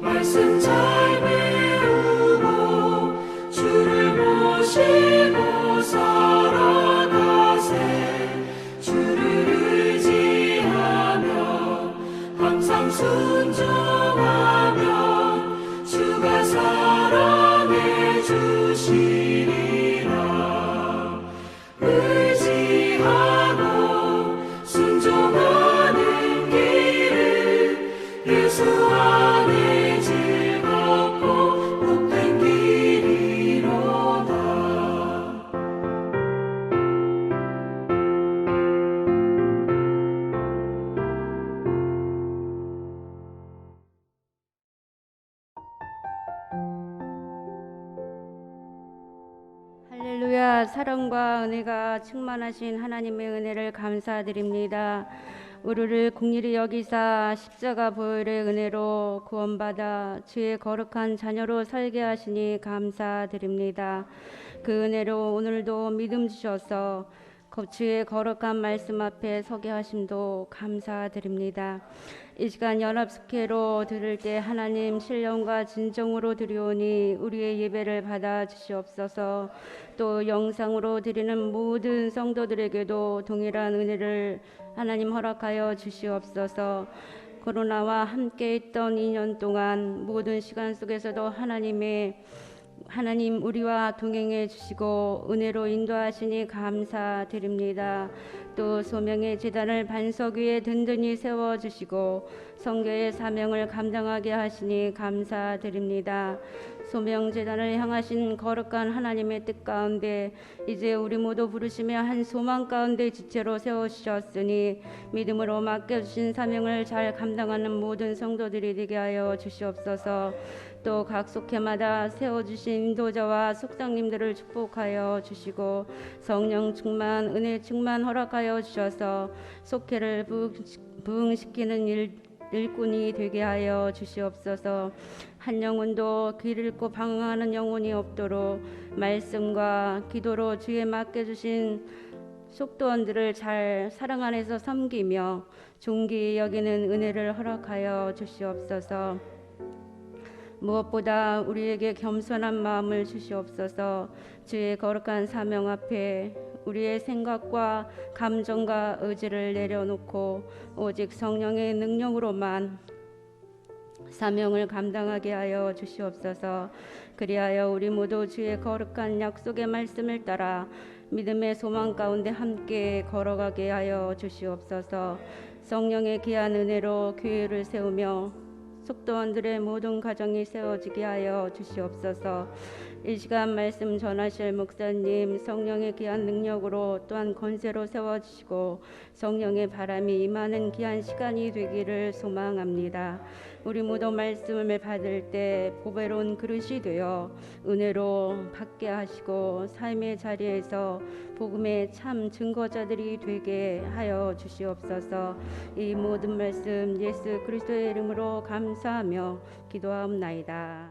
말씀 잘 배우고 주를 모시고 살아가세. 주를 의지하며 항상 순종하며 주가 사랑해 주시리라. 의지하고 순종하는 길은 예수 안에 즐겁고 복된 길이로다. 할렐루야. 사랑과 은혜가 충만하신 하나님의 은혜를 감사드립니다. 우리를 긍휼히 여기사 십자가 보혈의 은혜로 구원받아 주의 거룩한 자녀로 살게 하시니 감사드립니다. 그 은혜로 오늘도 믿음 주셔서 주의 거룩한 말씀 앞에 서게 하심도 감사드립니다. 이 시간 연합숙회로 들을 때 하나님 신령과 진정으로 드리오니 우리의 예배를 받아 주시옵소서. 또 영상으로 드리는 모든 성도들에게도 동일한 은혜를 하나님 허락하여 주시옵소서. 코로나와 함께 있던 2년 동안 모든 시간 속에서도 하나님 우리와 동행해 주시고 은혜로 인도하시니 감사드립니다. 또 소명의 제단을 반석 위에 든든히 세워주시고 선교의 사명을 감당하게 하시니 감사드립니다. 소명제단을 향하신 거룩한 하나님의 뜻 가운데 이제 우리 모두 부르시며 한 소망 가운데 지체로 세우셨으니 믿음으로 맡겨주신 사명을 잘 감당하는 모든 성도들이 되게 하여 주시옵소서. 또 각 속회마다 세워주신 인도자와 속상님들을 축복하여 주시고 성령 충만 은혜 충만 허락하여 주셔서 속회를 부흥시키는 일꾼이 되게 하여 주시옵소서. 한 영혼도 길 잃고 방황하는 영혼이 없도록 말씀과 기도로 주에 맡겨주신 속도원들을 잘 사랑 안에서 섬기며 존귀 여기는 은혜를 허락하여 주시옵소서. 무엇보다 우리에게 겸손한 마음을 주시옵소서. 주의 거룩한 사명 앞에 우리의 생각과 감정과 의지를 내려놓고 오직 성령의 능력으로만 사명을 감당하게 하여 주시옵소서. 그리하여 우리 모두 주의 거룩한 약속의 말씀을 따라 믿음의 소망 가운데 함께 걸어가게 하여 주시옵소서. 성령의 귀한 은혜로 교회를 세우며 속도원들의 모든 가정이 세워지게 하여 주시옵소서. 이 시간 말씀 전하실 목사님 성령의 귀한 능력으로 또한 권세로 세워주시고 성령의 바람이 임하는 귀한 시간이 되기를 소망합니다. 우리 모두 말씀을 받을 때 보배로운 그릇이 되어 은혜로 받게 하시고 삶의 자리에서 복음의 참 증거자들이 되게 하여 주시옵소서. 이 모든 말씀 예수 그리스도의 이름으로 감사하며 기도하옵나이다.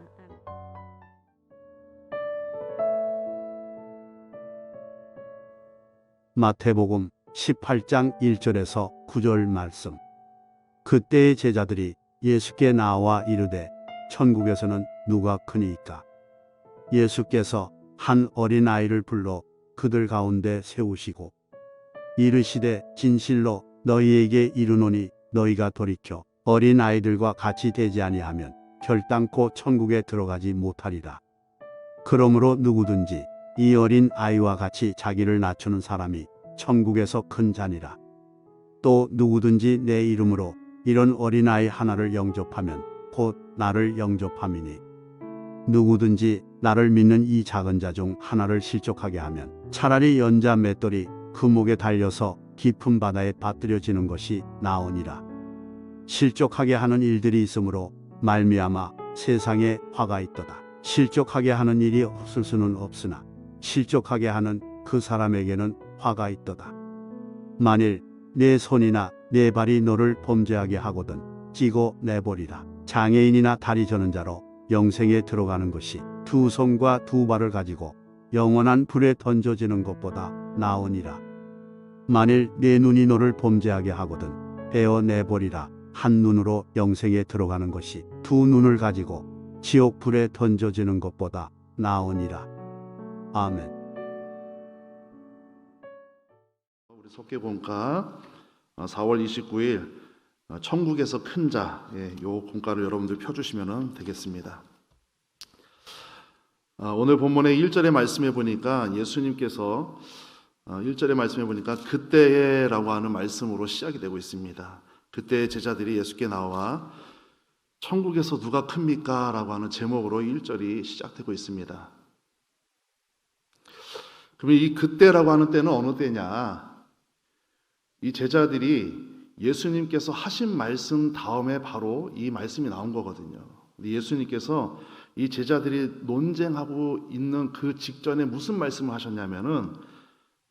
마태복음 18장 1절에서 9절 말씀. 그때의 제자들이 예수께 나와 이르되 천국에서는 누가 크니이까? 예수께서 한 어린 아이를 불러 그들 가운데 세우시고 이르시되 진실로 너희에게 이르노니 너희가 돌이켜 어린 아이들과 같이 되지 아니하면 결단코 천국에 들어가지 못하리라. 그러므로 누구든지 이 어린 아이와 같이 자기를 낮추는 사람이 천국에서 큰 자니라. 또 누구든지 내 이름으로 이런 어린아이 하나를 영접하면 곧 나를 영접함이니 누구든지 나를 믿는 이 작은 자 중 하나를 실족하게 하면 차라리 연자 맷돌이 그 목에 달려서 깊은 바다에 빠뜨려지는 것이 나으니라. 실족하게 하는 일들이 있으므로 말미암아 세상에 화가 있도다. 실족하게 하는 일이 없을 수는 없으나 실족하게 하는 그 사람에게는 화가 있도다. 만일 내 손이나 내 발이 너를 범죄하게 하거든 찌고 내버리라. 장애인이나 다리 저는 자로 영생에 들어가는 것이 두 손과 두 발을 가지고 영원한 불에 던져지는 것보다 나으니라. 만일 내 눈이 너를 범죄하게 하거든 베어 내버리라 한 눈으로 영생에 들어가는 것이 두 눈을 가지고 지옥 불에 던져지는 것보다 나으니라. 아멘. 우리 속계본가 4월 29일 천국에서 큰 자, 요 공가를 여러분들 펴주시면 되겠습니다. 오늘 본문의 1절의 말씀에 보니까 예수님께서 1절의 말씀에 보니까 그때라고 하는 말씀으로 시작이 되고 있습니다. 그때 제자들이 예수께 나와 천국에서 누가 큽니까? 라고 하는 제목으로 1절이 시작되고 있습니다. 그러면 이 그때라고 하는 때는 어느 때냐? 이 제자들이 예수님께서 하신 말씀 다음에 바로 이 말씀이 나온 거거든요. 예수님께서 이 제자들이 논쟁하고 있는 그 직전에 무슨 말씀을 하셨냐면은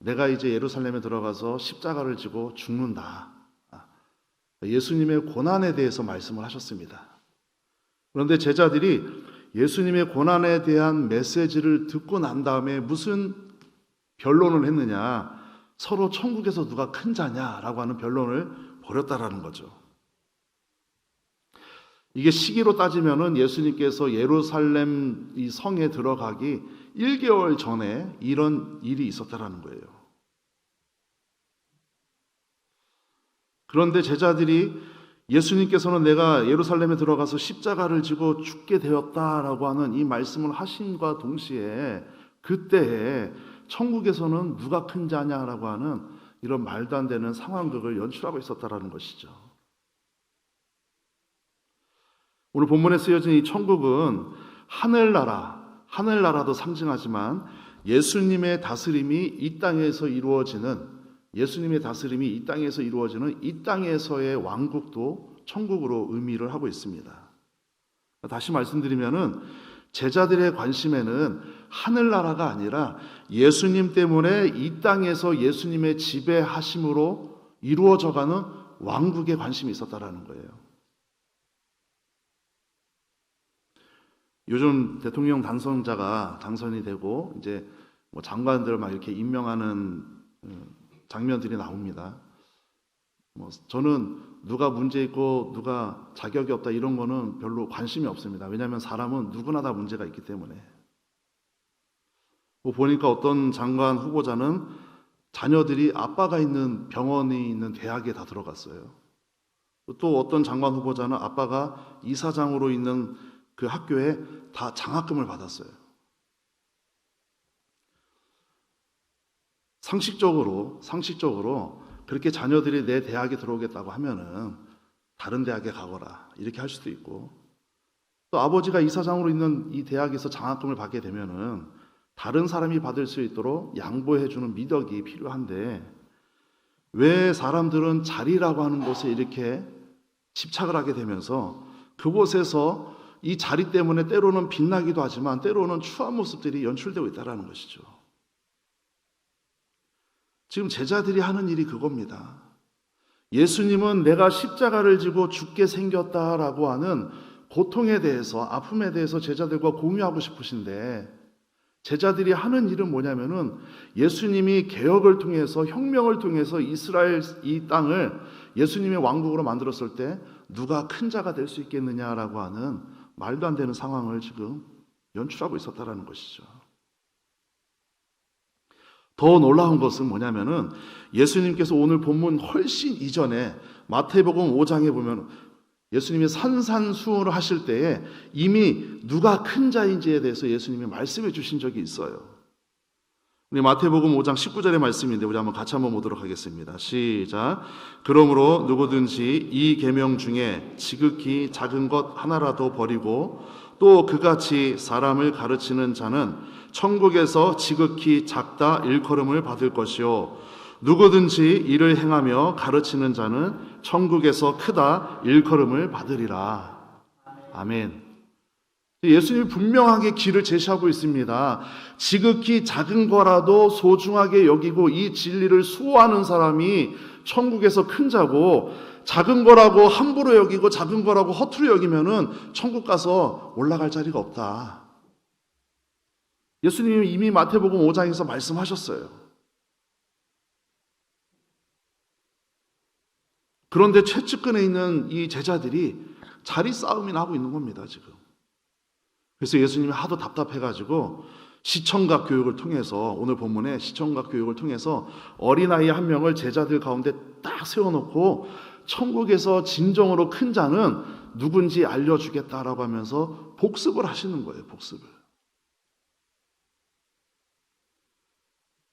내가 이제 예루살렘에 들어가서 십자가를 지고 죽는다. 예수님의 고난에 대해서 말씀을 하셨습니다. 그런데 제자들이 예수님의 고난에 대한 메시지를 듣고 난 다음에 무슨 변론을 했느냐? 서로 천국에서 누가 큰 자냐라고 하는 변론을 벌였다라는 거죠. 이게 시기로 따지면은 예수님께서 예루살렘 이 성에 들어가기 1개월 전에 이런 일이 있었다라는 거예요. 그런데 제자들이 예수님께서는 내가 예루살렘에 들어가서 십자가를 지고 죽게 되었다라고 하는 이 말씀을 하심과 동시에 그때에 천국에서는 누가 큰 자냐라고 하는 이런 말도 안 되는 상황극을 연출하고 있었다라는 것이죠. 오늘 본문에 쓰여진 이 천국은 하늘나라도 상징하지만 예수님의 다스림이 이 땅에서 이루어지는 이 땅에서의 왕국도 천국으로 의미를 하고 있습니다. 다시 말씀드리면은 제자들의 관심에는 하늘나라가 아니라 예수님 때문에 이 땅에서 예수님의 지배하심으로 이루어져가는 왕국에 관심이 있었다라는 거예요. 요즘 대통령 당선이 되고 이제 뭐 장관들 막 이렇게 임명하는 장면들이 나옵니다. 저는 누가 문제 있고 누가 자격이 없다 이런 거는 별로 관심이 없습니다. 왜냐하면 사람은 누구나 다 문제가 있기 때문에. 보니까 어떤 장관 후보자는 자녀들이 아빠가 있는 병원이 있는 대학에 다 들어갔어요. 또 어떤 장관 후보자는 아빠가 이사장으로 있는 그 학교에 다 장학금을 받았어요. 상식적으로 그렇게 자녀들이 내 대학에 들어오겠다고 하면은 다른 대학에 가거라 이렇게 할 수도 있고, 또 아버지가 이사장으로 있는 이 대학에서 장학금을 받게 되면은 다른 사람이 받을 수 있도록 양보해주는 미덕이 필요한데 왜 사람들은 자리라고 하는 곳에 이렇게 집착을 하게 되면서 그곳에서 이 자리 때문에 때로는 빛나기도 하지만 때로는 추한 모습들이 연출되고 있다는 것이죠. 지금 제자들이 하는 일이 그겁니다. 예수님은 내가 십자가를 지고 죽게 생겼다라고 하는 고통에 대해서, 아픔에 대해서 제자들과 공유하고 싶으신데 제자들이 하는 일은 뭐냐면은 예수님이 개혁을 통해서, 혁명을 통해서 이스라엘 이 땅을 예수님의 왕국으로 만들었을 때 누가 큰 자가 될 수 있겠느냐라고 하는 말도 안 되는 상황을 지금 연출하고 있었다라는 것이죠. 더 놀라운 것은 뭐냐면은 예수님께서 오늘 본문 훨씬 이전에 마태복음 5장에 보면 예수님이 산산수훈을 하실 때에 이미 누가 큰 자인지에 대해서 예수님이 말씀해 주신 적이 있어요. 우리 마태복음 5장 19절의 말씀인데 우리 한번 같이 한번 보도록 하겠습니다. 시작. 그러므로 누구든지 이 계명 중에 지극히 작은 것 하나라도 버리고 또 그같이 사람을 가르치는 자는 천국에서 지극히 작다 일컬음을 받을 것이요 누구든지 이를 행하며 가르치는 자는 천국에서 크다 일컬음을 받으리라. 아멘. 예수님이 분명하게 길을 제시하고 있습니다. 지극히 작은 거라도 소중하게 여기고 이 진리를 수호하는 사람이 천국에서 큰 자고, 작은 거라고 함부로 여기고 작은 거라고 허투루 여기면은 천국 가서 올라갈 자리가 없다. 예수님이 이미 마태복음 5장에서 말씀하셨어요. 그런데 최측근에 있는 이 제자들이 자리 싸움이나 하고 있는 겁니다, 지금. 그래서 예수님이 하도 답답해가지고 시청각 교육을 통해서, 오늘 본문에 시청각 교육을 통해서 어린아이 한 명을 제자들 가운데 딱 세워놓고 천국에서 진정으로 큰 자는 누군지 알려주겠다라고 하면서 복습을 하시는 거예요, 복습을.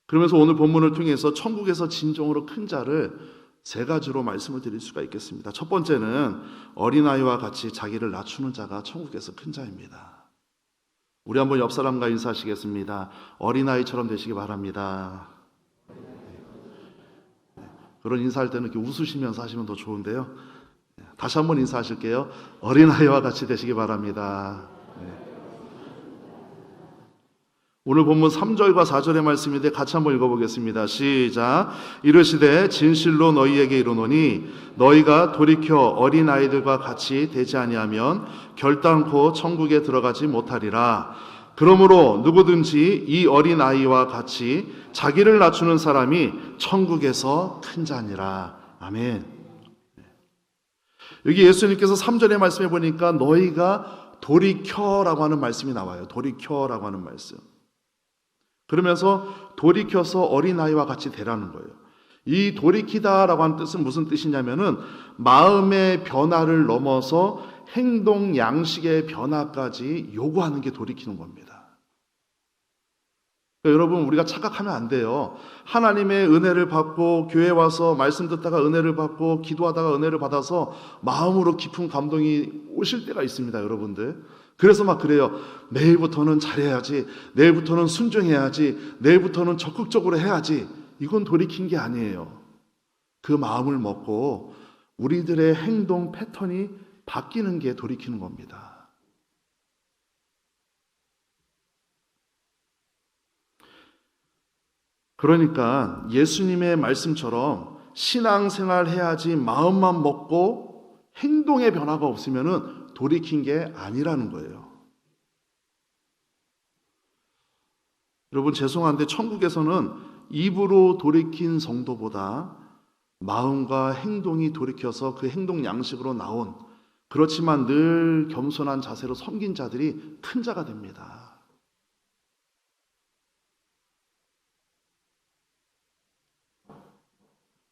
그러면서 오늘 본문을 통해서 천국에서 진정으로 큰 자를 세 가지로 말씀을 드릴 수가 있겠습니다. 첫 번째는 어린아이와 같이 자기를 낮추는 자가 천국에서 큰 자입니다. 우리 한번 옆 사람과 인사하시겠습니다. 어린아이처럼 되시기 바랍니다. 그런 인사할 때는 이렇게 웃으시면서 하시면 더 좋은데요. 다시 한번 인사하실게요. 어린아이와 같이 되시기 바랍니다. 오늘 본문 3절과 4절의 말씀인데 같이 한번 읽어보겠습니다. 시작. 이르시되 진실로 너희에게 이르노니 너희가 돌이켜 어린아이들과 같이 되지 아니하면 결단코 천국에 들어가지 못하리라. 그러므로 누구든지 이 어린아이와 같이 자기를 낮추는 사람이 천국에서 큰 자니라. 아멘. 여기 예수님께서 3절의 말씀에 보니까 너희가 돌이켜라고 하는 말씀이 나와요. 돌이켜라고 하는 말씀. 그러면서 돌이켜서 어린아이와 같이 되라는 거예요. 이 돌이키다라고 하는 뜻은 무슨 뜻이냐면은 마음의 변화를 넘어서 행동 양식의 변화까지 요구하는 게 돌이키는 겁니다. 그러니까 여러분, 우리가 착각하면 안 돼요. 하나님의 은혜를 받고 교회 와서 말씀 듣다가 은혜를 받고 기도하다가 은혜를 받아서 마음으로 깊은 감동이 오실 때가 있습니다, 여러분들. 그래서 막 그래요. 내일부터는 잘해야지, 내일부터는 순종해야지, 내일부터는 적극적으로 해야지. 이건 돌이킨 게 아니에요. 그 마음을 먹고 우리들의 행동 패턴이 바뀌는 게 돌이키는 겁니다. 그러니까 예수님의 말씀처럼 신앙생활 해야지 마음만 먹고 행동의 변화가 없으면은 돌이킨 게 아니라는 거예요. 여러분, 죄송한데 천국에서는 입으로 돌이킨 성도보다 마음과 행동이 돌이켜서 그 행동 양식으로 나온, 그렇지만 늘 겸손한 자세로 섬긴 자들이 큰 자가 됩니다.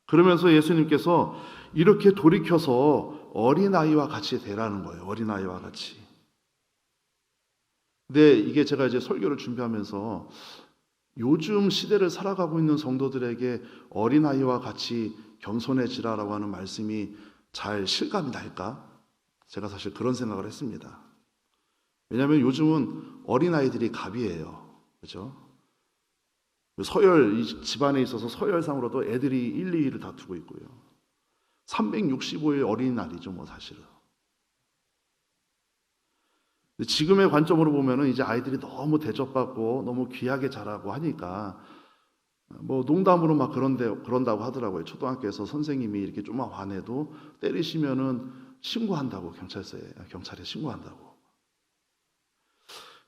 그러면서 예수님께서 이렇게 돌이켜서 어린아이와 같이 되라는 거예요. 어린아이와 같이. 근데 이게 제가 이제 설교를 준비하면서 요즘 시대를 살아가고 있는 성도들에게 어린아이와 같이 겸손해지라라고 하는 말씀이 잘 실감이 날까? 제가 사실 그런 생각을 했습니다. 왜냐하면 요즘은 어린아이들이 갑이에요. 그렇죠? 서열, 이 집안에 있어서 서열상으로도 애들이 1, 2위를 다투고 있고요. 365일 어린이날이죠, 뭐 사실은. 지금의 관점으로 보면은 이제 아이들이 너무 대접받고 너무 귀하게 자라고 하니까 뭐 농담으로 막 그런다고 하더라고요. 초등학교에서 선생님이 이렇게 좀만 화내도 때리시면은 신고한다고, 경찰에 신고한다고.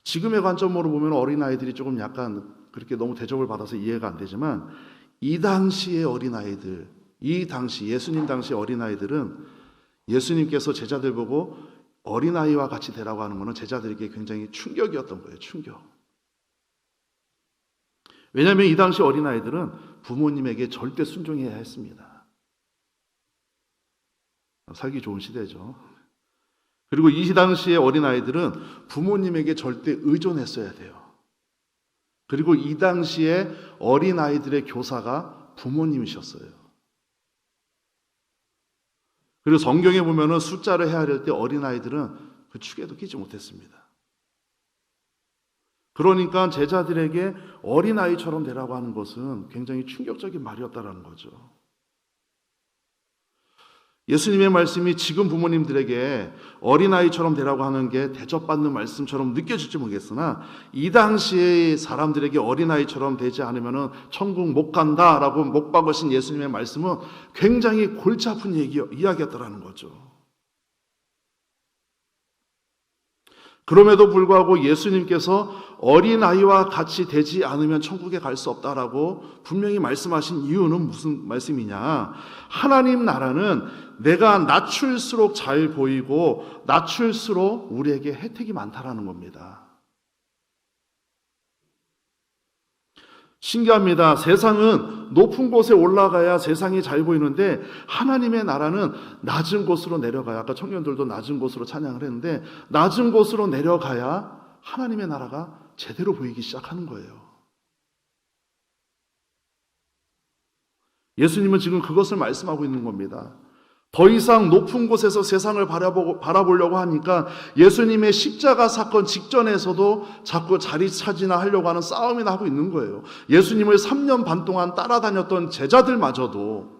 지금의 관점으로 보면 어린아이들이 조금 약간 그렇게 너무 대접을 받아서 이해가 안 되지만, 이 당시의 어린아이들, 이 당시 예수님 당시 어린아이들은 예수님께서 제자들 보고 어린아이와 같이 되라고 하는 것은 제자들에게 굉장히 충격이었던 거예요. 충격. 왜냐하면 이 당시 어린아이들은 부모님에게 절대 순종해야 했습니다. 살기 좋은 시대죠. 그리고 이 당시의 어린아이들은 부모님에게 절대 의존했어야 돼요. 그리고 이 당시에 어린아이들의 교사가 부모님이셨어요. 그리고 성경에 보면은 숫자를 헤아릴 때 어린아이들은 그 축에도 끼지 못했습니다. 그러니까 제자들에게 어린아이처럼 되라고 하는 것은 굉장히 충격적인 말이었다라는 거죠. 예수님의 말씀이 지금 부모님들에게 어린아이처럼 되라고 하는 게 대접받는 말씀처럼 느껴질지 모르겠으나, 이 당시의 사람들에게 어린아이처럼 되지 않으면 천국 못 간다라고 못 박으신 예수님의 말씀은 굉장히 골치 아픈 이야기였다라는 거죠. 그럼에도 불구하고 예수님께서 어린아이와 같이 되지 않으면 천국에 갈 수 없다라고 분명히 말씀하신 이유는 무슨 말씀이냐? 하나님 나라는 내가 낮출수록 잘 보이고 낮출수록 우리에게 혜택이 많다라는 겁니다. 신기합니다. 세상은 높은 곳에 올라가야 세상이 잘 보이는데 하나님의 나라는 낮은 곳으로 내려가야, 아까 청년들도 낮은 곳으로 찬양을 했는데 낮은 곳으로 내려가야 하나님의 나라가 제대로 보이기 시작하는 거예요. 예수님은 지금 그것을 말씀하고 있는 겁니다. 더 이상 높은 곳에서 세상을 바라보려고 하니까 예수님의 십자가 사건 직전에서도 자꾸 자리 차지나 하려고 하는 싸움이나 하고 있는 거예요. 예수님을 3년 반 동안 따라다녔던 제자들마저도.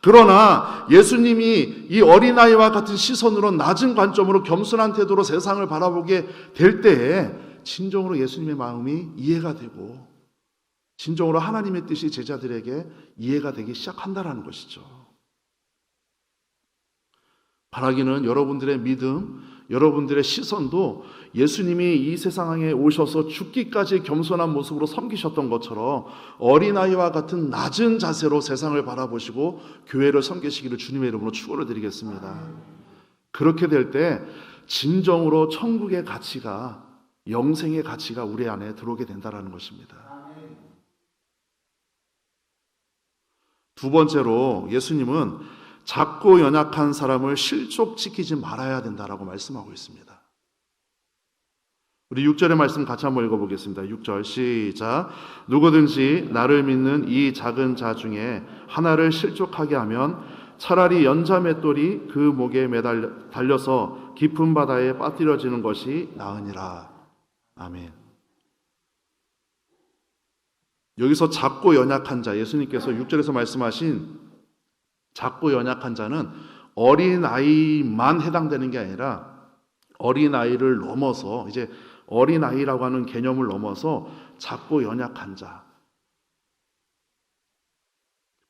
그러나 예수님이 이 어린아이와 같은 시선으로 낮은 관점으로 겸손한 태도로 세상을 바라보게 될 때에 진정으로 예수님의 마음이 이해가 되고 진정으로 하나님의 뜻이 제자들에게 이해가 되기 시작한다는 것이죠. 바라기는 여러분들의 믿음, 여러분들의 시선도 예수님이 이 세상에 오셔서 죽기까지 겸손한 모습으로 섬기셨던 것처럼 어린아이와 같은 낮은 자세로 세상을 바라보시고 교회를 섬기시기를 주님의 이름으로 축원을 드리겠습니다. 그렇게 될 때 진정으로 천국의 가치가, 영생의 가치가 우리 안에 들어오게 된다는 것입니다. 두 번째로 예수님은 작고 연약한 사람을 실족시키지 말아야 된다라고 말씀하고 있습니다. 우리 6절의 말씀 같이 한번 읽어보겠습니다. 6절 시작. 누구든지 나를 믿는 이 작은 자 중에 하나를 실족하게 하면 차라리 연자맷돌이 그 목에 달려서 깊은 바다에 빠뜨려지는 것이 나으니라. 아멘. 여기서 작고 연약한 자, 예수님께서 6절에서 말씀하신 작고 연약한 자는 어린아이만 해당되는 게 아니라 어린아이를 넘어서 이제 어린아이라고 하는 개념을 넘어서 작고 연약한 자,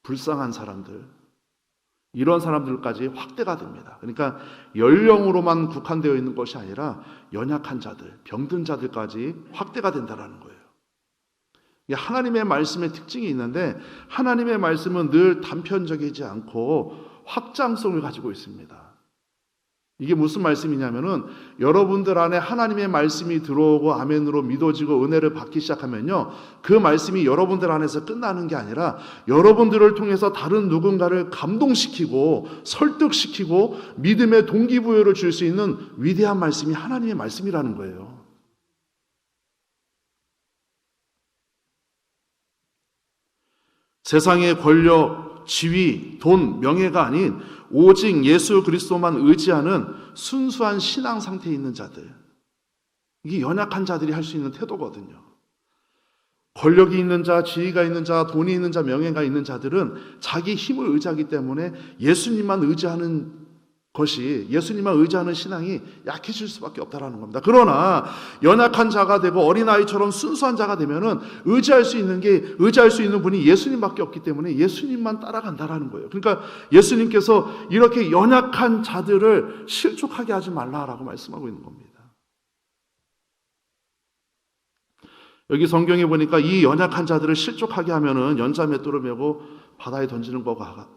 불쌍한 사람들, 이런 사람들까지 확대가 됩니다. 그러니까 연령으로만 국한되어 있는 것이 아니라 연약한 자들, 병든 자들까지 확대가 된다는 거예요. 하나님의 말씀의 특징이 있는데 하나님의 말씀은 늘 단편적이지 않고 확장성을 가지고 있습니다. 이게 무슨 말씀이냐면은 여러분들 안에 하나님의 말씀이 들어오고 아멘으로 믿어지고 은혜를 받기 시작하면요, 그 말씀이 여러분들 안에서 끝나는 게 아니라 여러분들을 통해서 다른 누군가를 감동시키고 설득시키고 믿음의 동기부여를 줄 수 있는 위대한 말씀이 하나님의 말씀이라는 거예요. 세상의 권력, 지위, 돈, 명예가 아닌 오직 예수 그리스도만 의지하는 순수한 신앙 상태에 있는 자들, 이게 연약한 자들이 할 수 있는 태도거든요. 권력이 있는 자, 지위가 있는 자, 돈이 있는 자, 명예가 있는 자들은 자기 힘을 의지하기 때문에 예수님만 의지하는 것이, 예수님만 의지하는 신앙이 약해질 수밖에 없다는 겁니다. 그러나 연약한 자가 되고 어린아이처럼 순수한 자가 되면은 의지할 수 있는 분이 예수님밖에 없기 때문에 예수님만 따라간다라는 거예요. 그러니까 예수님께서 이렇게 연약한 자들을 실족하게 하지 말라라고 말씀하고 있는 겁니다. 여기 성경에 보니까 이 연약한 자들을 실족하게 하면은 연자맷돌을 메고 바다에 던지는 것과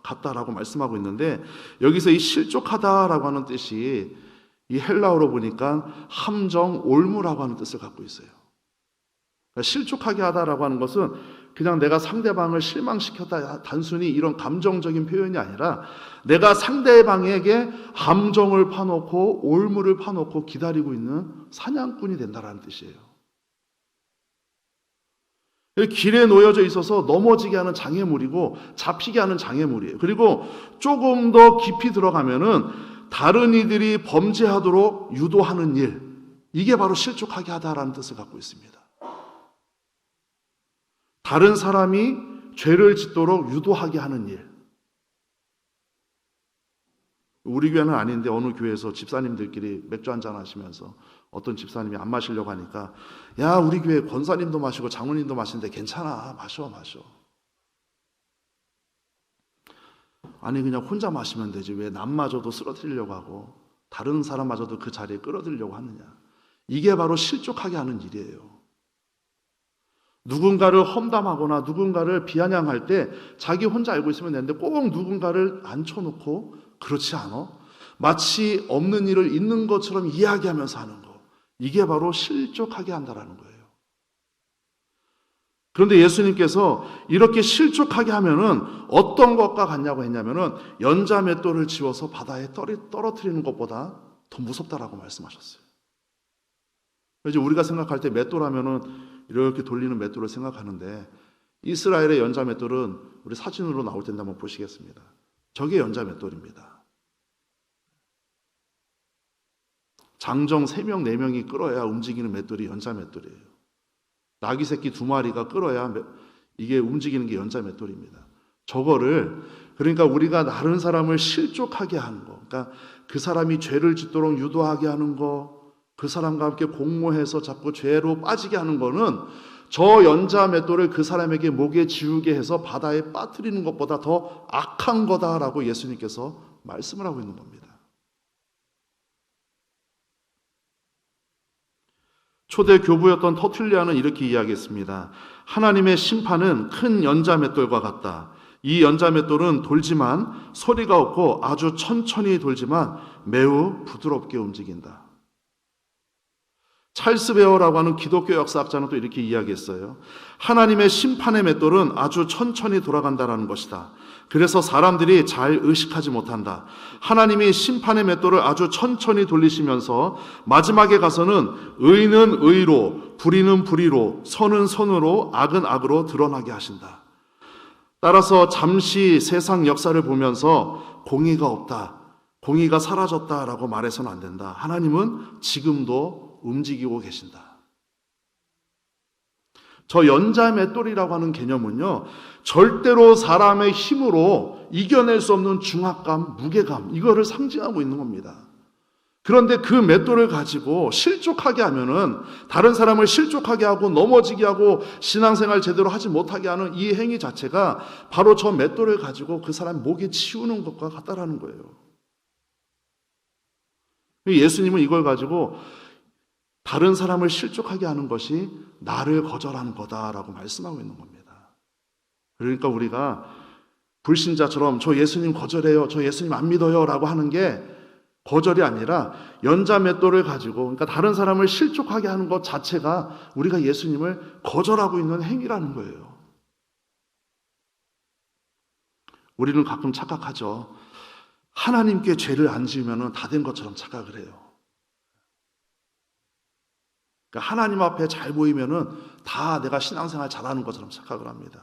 같다라고 말씀하고 있는데, 여기서 이 실족하다라고 하는 뜻이 이 헬라어로 보니까 함정, 올무라고 하는 뜻을 갖고 있어요. 그러니까 실족하게 하다라고 하는 것은 그냥 내가 상대방을 실망시켰다, 단순히 이런 감정적인 표현이 아니라 내가 상대방에게 함정을 파놓고 올무를 파놓고 기다리고 있는 사냥꾼이 된다라는 뜻이에요. 길에 놓여져 있어서 넘어지게 하는 장애물이고 잡히게 하는 장애물이에요. 그리고 조금 더 깊이 들어가면은 다른 이들이 범죄하도록 유도하는 일, 이게 바로 실족하게 하다라는 뜻을 갖고 있습니다. 다른 사람이 죄를 짓도록 유도하게 하는 일. 우리 교회는 아닌데 어느 교회에서 집사님들끼리 맥주 한잔 하시면서 어떤 집사님이 안 마시려고 하니까, 야, 우리 교회 권사님도 마시고 장로님도 마시는데 괜찮아, 마셔. 아니 그냥 혼자 마시면 되지 왜 남마저도 쓰러뜨리려고 하고 다른 사람마저도 그 자리에 끌어들이려고 하느냐. 이게 바로 실족하게 하는 일이에요. 누군가를 험담하거나 누군가를 비아냥할 때 자기 혼자 알고 있으면 되는데 꼭 누군가를 앉혀놓고 그렇지 않아? 마치 없는 일을 있는 것처럼 이야기하면서 하는 거. 이게 바로 실족하게 한다라는 거예요. 그런데 예수님께서 이렇게 실족하게 하면은 어떤 것과 같냐고 했냐면은 연자 맷돌을 지워서 바다에 떨어뜨리는 것보다 더 무섭다라고 말씀하셨어요. 이제 우리가 생각할 때 맷돌 하면은 이렇게 돌리는 맷돌을 생각하는데 이스라엘의 연자 맷돌은 우리 사진으로 나올 텐데 한번 보시겠습니다. 저게 연자 맷돌입니다. 장정 3명, 4명이 끌어야 움직이는 맷돌이 연자 맷돌이에요. 나귀 새끼 2마리가 끌어야 이게 움직이는 게 연자 맷돌입니다. 저거를 그러니까 우리가 다른 사람을 실족하게 하는 거, 그러니까 그 사람이 죄를 짓도록 유도하게 하는 거, 그 사람과 함께 공모해서 자꾸 죄로 빠지게 하는 거는 저 연자 맷돌을 그 사람에게 목에 지우게 해서 바다에 빠뜨리는 것보다 더 악한 거다라고 예수님께서 말씀을 하고 있는 겁니다. 초대 교부였던 터툴리안은 이렇게 이야기했습니다. 하나님의 심판은 큰 연자 맷돌과 같다. 이 연자 맷돌은 돌지만 소리가 없고 아주 천천히 돌지만 매우 부드럽게 움직인다. 찰스 베어라고 하는 기독교 역사학자는 또 이렇게 이야기했어요. 하나님의 심판의 맷돌은 아주 천천히 돌아간다라는 것이다. 그래서 사람들이 잘 의식하지 못한다. 하나님이 심판의 맷돌을 아주 천천히 돌리시면서 마지막에 가서는 의는 의로, 불의는 불의로, 선은 선으로, 악은 악으로 드러나게 하신다. 따라서 잠시 세상 역사를 보면서 공의가 없다, 공의가 사라졌다라고 말해서는 안 된다. 하나님은 지금도 움직이고 계신다. 저 연자 맷돌이라고 하는 개념은요, 절대로 사람의 힘으로 이겨낼 수 없는 중압감, 무게감, 이거를 상징하고 있는 겁니다. 그런데 그 맷돌을 가지고 실족하게 하면은 다른 사람을 실족하게 하고 넘어지게 하고 신앙생활 제대로 하지 못하게 하는 이 행위 자체가 바로 저 맷돌을 가지고 그 사람 목에 치우는 것과 같다라는 거예요. 예수님은 이걸 가지고 다른 사람을 실족하게 하는 것이 나를 거절하는 거다라고 말씀하고 있는 겁니다. 그러니까 우리가 불신자처럼 저 예수님 거절해요, 저 예수님 안 믿어요 라고 하는 게 거절이 아니라 연자 맷돌을 가지고, 그러니까 다른 사람을 실족하게 하는 것 자체가 우리가 예수님을 거절하고 있는 행위라는 거예요. 우리는 가끔 착각하죠. 하나님께 죄를 안 지으면 다 된 것처럼 착각을 해요. 그러니까 하나님 앞에 잘 보이면은 다 내가 신앙생활 잘하는 것처럼 착각을 합니다.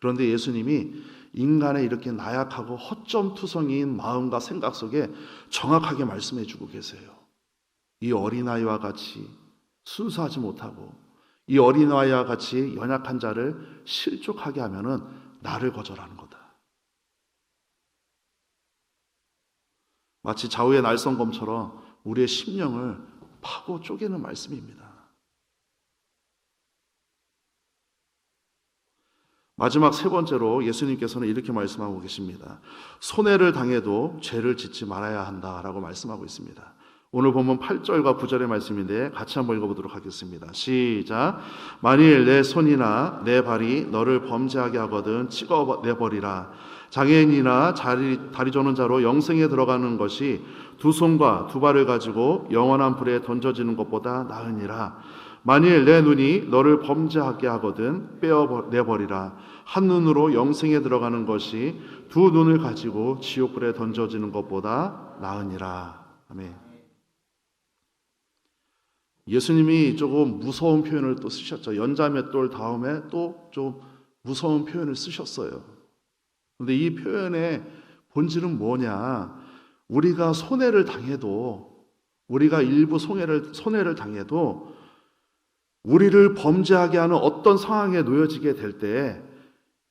그런데 예수님이 인간의 이렇게 나약하고 허점투성이인 마음과 생각 속에 정확하게 말씀해 주고 계세요. 이 어린아이와 같이 순수하지 못하고 이 어린아이와 같이 연약한 자를 실족하게 하면은 나를 거절하는 거다. 마치 좌우의 날성검처럼 우리의 심령을 파고 쪼개는 말씀입니다. 마지막 3번째로 예수님께서는 이렇게 말씀하고 계십니다. 손해를 당해도 죄를 짓지 말아야 한다라고 말씀하고 있습니다. 오늘 본문 8절과 9절의 말씀인데 같이 한번 읽어보도록 하겠습니다. 시작. 만일 내 손이나 내 발이 너를 범죄하게 하거든 찍어내버리라. 장애인이나 다리 저는 자로 영생에 들어가는 것이 2손과 2발을 가지고 영원한 불에 던져지는 것보다 나으니라. 만일 내 눈이 너를 범죄하게 하거든 빼어내버리라. 한 눈으로 영생에 들어가는 것이 2 눈을 가지고 지옥불에 던져지는 것보다 나으니라. 아멘. 예수님이 조금 무서운 표현을 또 쓰셨죠. 연자맷돌 다음에 또 좀 무서운 표현을 쓰셨어요. 그런데 이 표현의 본질은 뭐냐? 우리가 손해를 당해도, 우리가 일부 손해를 당해도 우리를 범죄하게 하는 어떤 상황에 놓여지게 될 때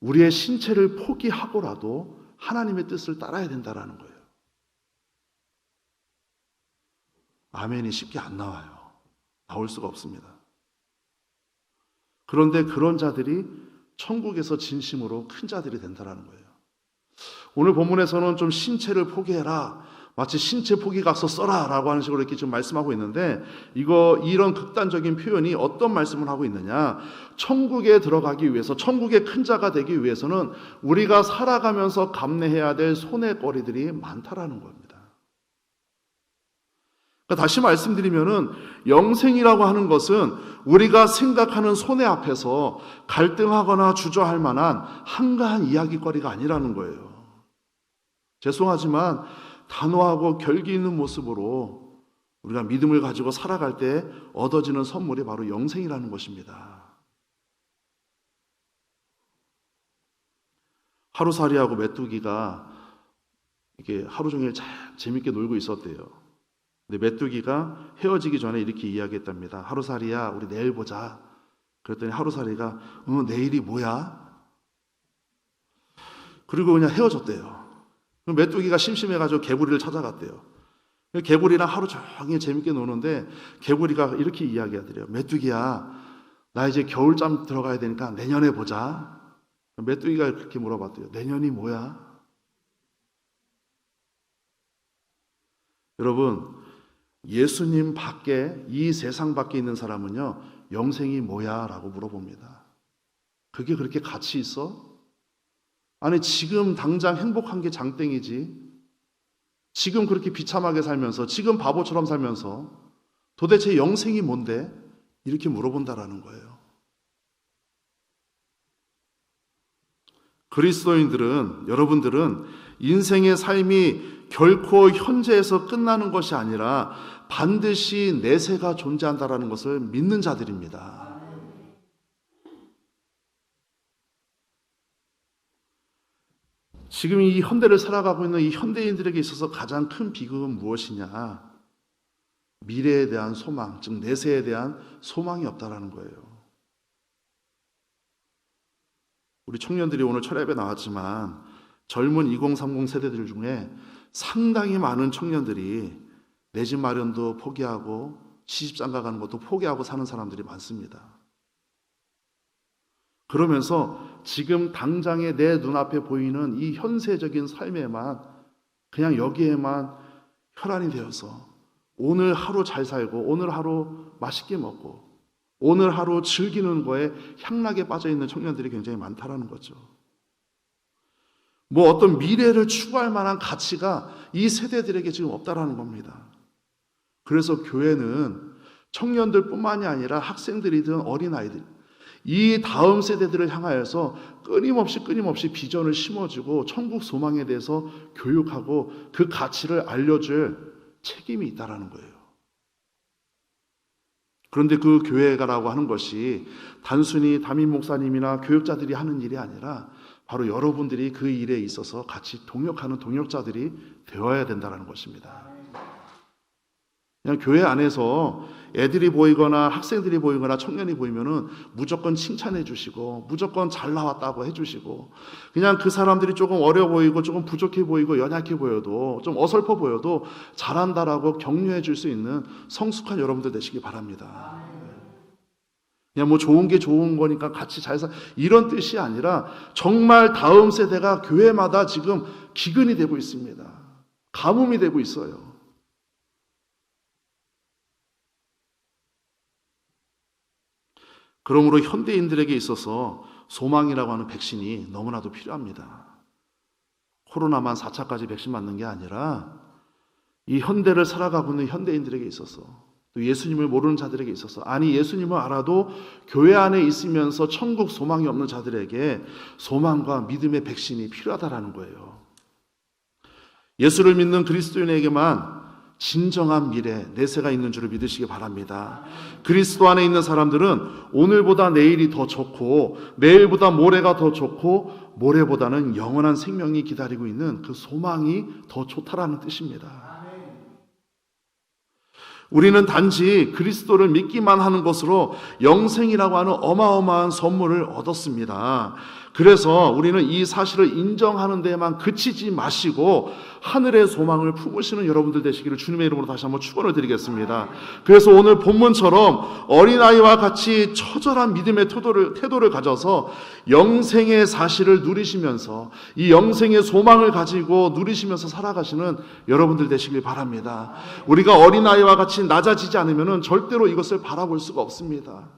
우리의 신체를 포기하고라도 하나님의 뜻을 따라야 된다는 거예요. 아멘이 쉽게 안 나와요. 나올 수가 없습니다. 그런데 그런 자들이 천국에서 진심으로 큰 자들이 된다는 거예요. 오늘 본문에서는 좀 신체를 포기해라, 마치 신체 포기 가서 써라라고 하는 식으로 이렇게 지금 말씀하고 있는데 이런 극단적인 표현이 어떤 말씀을 하고 있느냐? 천국에 들어가기 위해서 천국의 큰 자가 되기 위해서는 우리가 살아가면서 감내해야 될 손해거리들이 많다라는 겁니다. 그러니까 다시 말씀드리면은 영생이라고 하는 것은 우리가 생각하는 손해 앞에서 갈등하거나 주저할 만한 한가한 이야기거리가 아니라는 거예요. 죄송하지만 단호하고 결기 있는 모습으로 우리가 믿음을 가지고 살아갈 때 얻어지는 선물이 바로 영생이라는 것입니다. 하루살이하고 메뚜기가 이게 하루 종일 재밌게 놀고 있었대요. 근데 메뚜기가 헤어지기 전에 이렇게 이야기했답니다. 하루살이야, 우리 내일 보자. 그랬더니 하루살이가 내일이 뭐야? 그리고 그냥 헤어졌대요. 메뚜기가 심심해가지고 개구리를 찾아갔대요. 개구리랑 하루 종일 재밌게 노는데 개구리가 이렇게 이야기하더래요. 메뚜기야, 나 이제 겨울잠 들어가야 되니까 내년에 보자. 메뚜기가 그렇게 물어봤대요. 내년이 뭐야? 여러분, 예수님 밖에, 이 세상 밖에 있는 사람은요, 영생이 뭐야? 라고 물어봅니다. 그게 그렇게 가치 있어? 아니, 지금 당장 행복한 게 장땡이지. 지금 그렇게 비참하게 살면서, 지금 바보처럼 살면서 도대체 영생이 뭔데? 이렇게 물어본다라는 거예요. 그리스도인들은, 여러분들은 인생의 삶이 결코 현재에서 끝나는 것이 아니라 반드시 내세가 존재한다라는 것을 믿는 자들입니다. 지금 이 현대를 살아가고 있는 이 현대인들에게 있어서 가장 큰 비극은 무엇이냐? 미래에 대한 소망, 즉 내세에 대한 소망이 없다라는 거예요. 우리 청년들이 오늘 철야에 나왔지만 젊은 2030 세대들 중에 상당히 많은 청년들이 내 집 마련도 포기하고 시집장가 가는 것도 포기하고 사는 사람들이 많습니다. 그러면서 지금 당장에 내 눈앞에 보이는 이 현세적인 삶에만, 그냥 여기에만 혈안이 되어서 오늘 하루 잘 살고 오늘 하루 맛있게 먹고 오늘 하루 즐기는 거에 향락에 빠져있는 청년들이 굉장히 많다라는 거죠. 뭐 어떤 미래를 추구할 만한 가치가 이 세대들에게 지금 없다라는 겁니다. 그래서 교회는 청년들뿐만이 아니라 학생들이든 어린아이들, 이 다음 세대들을 향하여서 끊임없이 비전을 심어주고 천국 소망에 대해서 교육하고 그 가치를 알려줄 책임이 있다라는 거예요. 그런데 그 교회가라고 하는 것이 단순히 담임 목사님이나 교육자들이 하는 일이 아니라 바로 여러분들이 그 일에 있어서 같이 동역하는 동역자들이 되어야 된다는 것입니다. 그냥 교회 안에서 애들이 보이거나 학생들이 보이거나 청년이 보이면은 무조건 칭찬해 주시고 무조건 잘 나왔다고 해 주시고, 그냥 그 사람들이 조금 어려 보이고 조금 부족해 보이고 연약해 보여도 좀 어설퍼 보여도 잘한다라고 격려해 줄 수 있는 성숙한 여러분들 되시기 바랍니다. 그냥 뭐 좋은 게 좋은 거니까 같이 잘 이런 뜻이 아니라 정말 다음 세대가 교회마다 지금 기근이 되고 있습니다. 가뭄이 되고 있어요. 그러므로 현대인들에게 있어서 소망이라고 하는 백신이 너무나도 필요합니다. 코로나만 4차까지 백신 맞는 게 아니라 이 현대를 살아가고 있는 현대인들에게 있어서, 또 예수님을 모르는 자들에게 있어서, 아니 예수님을 알아도 교회 안에 있으면서 천국 소망이 없는 자들에게 소망과 믿음의 백신이 필요하다라는 거예요. 예수를 믿는 그리스도인에게만 진정한 미래, 내세가 있는 줄을 믿으시기 바랍니다. 그리스도 안에 있는 사람들은 오늘보다 내일이 더 좋고 내일보다 모레가 더 좋고 모레보다는 영원한 생명이 기다리고 있는 그 소망이 더 좋다라는 뜻입니다. 우리는 단지 그리스도를 믿기만 하는 것으로 영생이라고 하는 어마어마한 선물을 얻었습니다. 그래서 우리는 이 사실을 인정하는 데에만 그치지 마시고 하늘의 소망을 품으시는 여러분들 되시기를 주님의 이름으로 다시 한번 축원을 드리겠습니다. 그래서 오늘 본문처럼 어린아이와 같이 처절한 믿음의 태도를 가져서 영생의 사실을 누리시면서 이 영생의 소망을 가지고 누리시면서 살아가시는 여러분들 되시길 바랍니다. 우리가 어린아이와 같이 낮아지지 않으면 절대로 이것을 바라볼 수가 없습니다.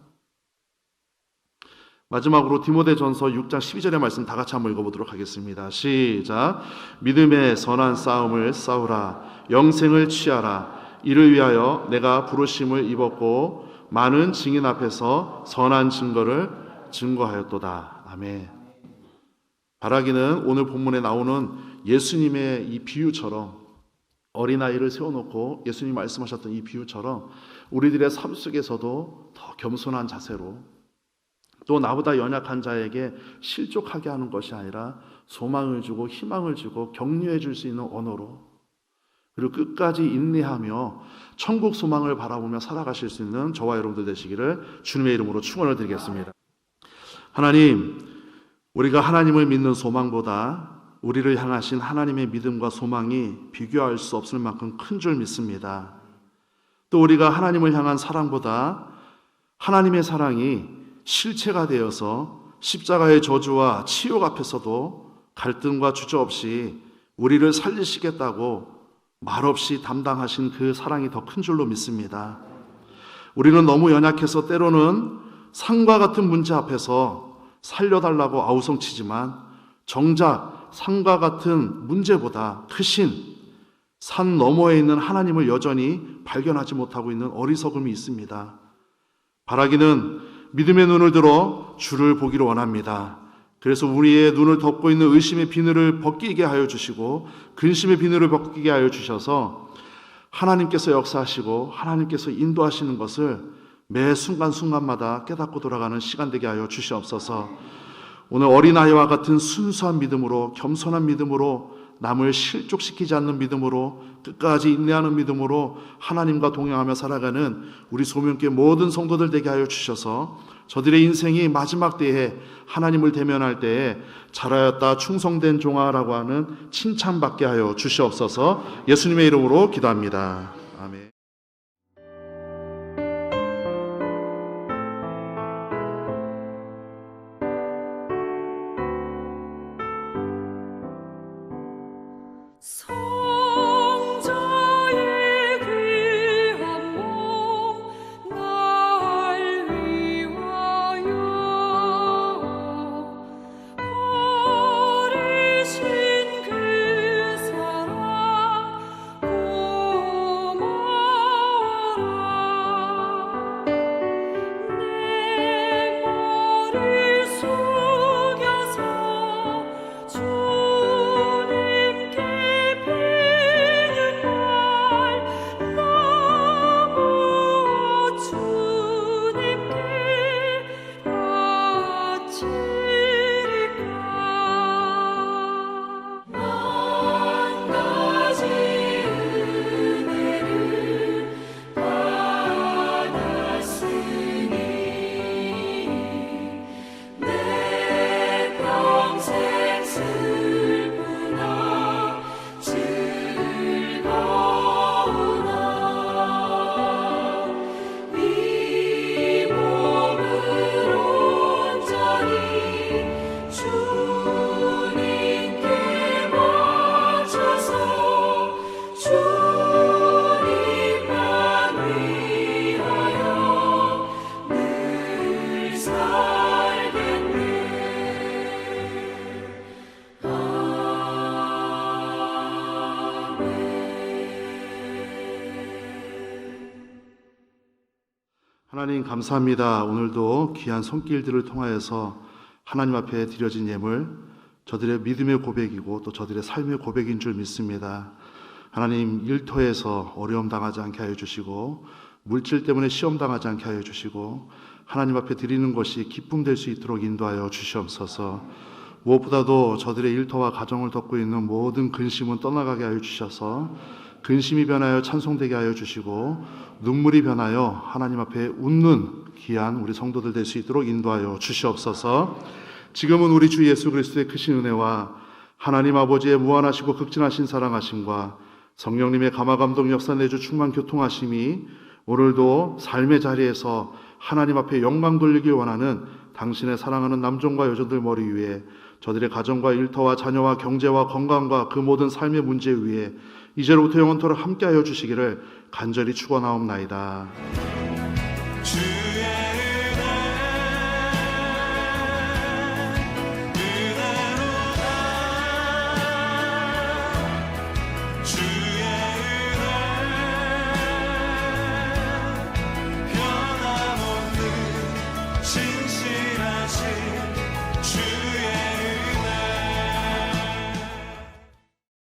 마지막으로 디모데전서 6장 12절의 말씀 다 같이 한번 읽어보도록 하겠습니다. 시작. 믿음의 선한 싸움을 싸우라. 영생을 취하라. 이를 위하여 내가 부르심을 입었고 많은 증인 앞에서 선한 증거를 증거하였도다. 아멘. 바라기는 오늘 본문에 나오는 예수님의 이 비유처럼 어린아이를 세워놓고 예수님 말씀하셨던 이 비유처럼 우리들의 삶 속에서도 더 겸손한 자세로 또 나보다 연약한 자에게 실족하게 하는 것이 아니라 소망을 주고 희망을 주고 격려해 줄 수 있는 언어로 그리고 끝까지 인내하며 천국 소망을 바라보며 살아가실 수 있는 저와 여러분들 되시기를 주님의 이름으로 축원을 드리겠습니다. 하나님, 우리가 하나님을 믿는 소망보다 우리를 향하신 하나님의 믿음과 소망이 비교할 수 없을 만큼 큰 줄 믿습니다. 또 우리가 하나님을 향한 사랑보다 하나님의 사랑이 실체가 되어서 십자가의 저주와 치욕 앞에서도 갈등과 주저없이 우리를 살리시겠다고 말없이 담당하신 그 사랑이 더 큰 줄로 믿습니다. 우리는 너무 연약해서 때로는 산과 같은 문제 앞에서 살려달라고 아우성치지만 정작 산과 같은 문제보다 크신 산 너머에 있는 하나님을 여전히 발견하지 못하고 있는 어리석음이 있습니다. 바라기는 믿음의 눈을 들어 주를 보기를 원합니다. 그래서 우리의 눈을 덮고 있는 의심의 비늘을 벗기게 하여 주시고 근심의 비늘을 벗기게 하여 주셔서 하나님께서 역사하시고 하나님께서 인도하시는 것을 매 순간순간마다 깨닫고 돌아가는 시간 되게 하여 주시옵소서. 오늘 어린아이와 같은 순수한 믿음으로 겸손한 믿음으로 남을 실족시키지 않는 믿음으로 끝까지 인내하는 믿음으로 하나님과 동행하며 살아가는 우리 소명교회 모든 성도들 되게 하여 주셔서 저들의 인생이 마지막 때에 하나님을 대면할 때에 잘하였다 충성된 종아라고 하는 칭찬받게 하여 주시옵소서. 예수님의 이름으로 기도합니다. 아멘. 성자의 귀한 몸 날 위하여 버리신 그 사랑 고마워라. 내 머리 숙여서 주님께 비는 날 너무 주님께 바치리까. 한 가지 은혜를 받았으니 내 평생 슬프나 즐거우나 이 몸을 온전히 주님께 바쳐서 주님만 위하여 늘 살겠네. 하나님 감사합니다. 오늘도 귀한 손길들을 통하여서 하나님 앞에 드려진 예물 저들의 믿음의 고백이고 또 저들의 삶의 고백인 줄 믿습니다. 하나님 일터에서 어려움 당하지 않게 하여 주시고 물질 때문에 시험 당하지 않게 하여 주시고 하나님 앞에 드리는 것이 기쁨 될 수 있도록 인도하여 주시옵소서. 무엇보다도 저들의 일터와 가정을 덮고 있는 모든 근심은 떠나가게 하여 주셔서 근심이 변하여 찬송되게 하여 주시고 눈물이 변하여 하나님 앞에 웃는 귀한 우리 성도들 될 수 있도록 인도하여 주시옵소서. 지금은 우리 주 예수 그리스도의 크신 은혜와 하나님 아버지의 무한하시고 극진하신 사랑하심과 성령님의 감화감동 역사 내주 충만 교통하심이 오늘도 삶의 자리에서 하나님 앞에 영광 돌리길 원하는 당신의 사랑하는 남종과 여종들 머리 위에, 저들의 가정과 일터와 자녀와 경제와 건강과 그 모든 삶의 문제 위에 이제로부터 영원토록 함께하여 주시기를 간절히 축원하옵나이다. 변함없는 진실하신 주의